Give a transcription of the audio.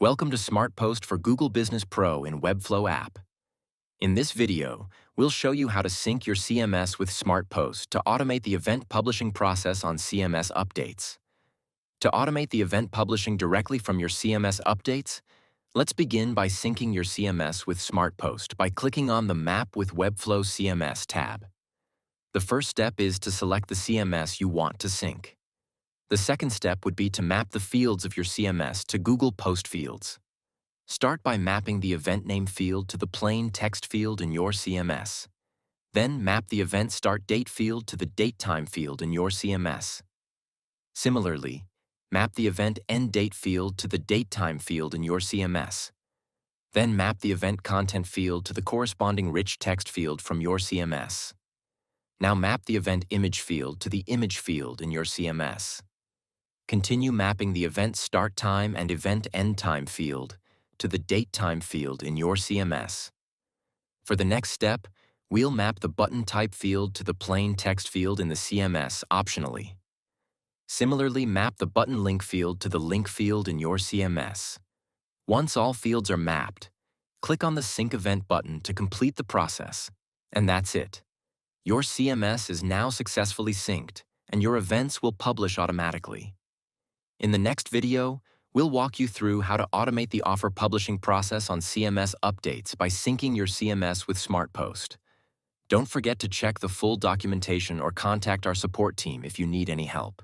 Welcome to SmartPost for Google Business Pro in Webflow app. In this video, we'll show you how to sync your CMS with SmartPost to automate the event publishing process on CMS updates. To automate the event publishing directly from your CMS updates, let's begin by syncing your CMS with SmartPost by clicking on the Map with Webflow CMS tab. The first step is to select the CMS you want to sync. The second step would be to map the fields of your CMS to Google Post fields. Start by mapping the event name field to the plain text field in your CMS. Then map the event start date field to the date time field in your CMS. Similarly, map the event end date field to the date time field in your CMS. Then map the event content field to the corresponding rich text field from your CMS. Now map the event image field to the image field in your CMS. Continue mapping the event start time and event end time field to the date time field in your CMS. For the next step, we'll map the button type field to the plain text field in the CMS optionally. Similarly, map the button link field to the link field in your CMS. Once all fields are mapped, click on the Sync Event button to complete the process. And that's it. Your CMS is now successfully synced, and your events will publish automatically. In the next video, we'll walk you through how to automate the offer publishing process on CMS updates by syncing your CMS with SmartPost. Don't forget to check the full documentation or contact our support team if you need any help.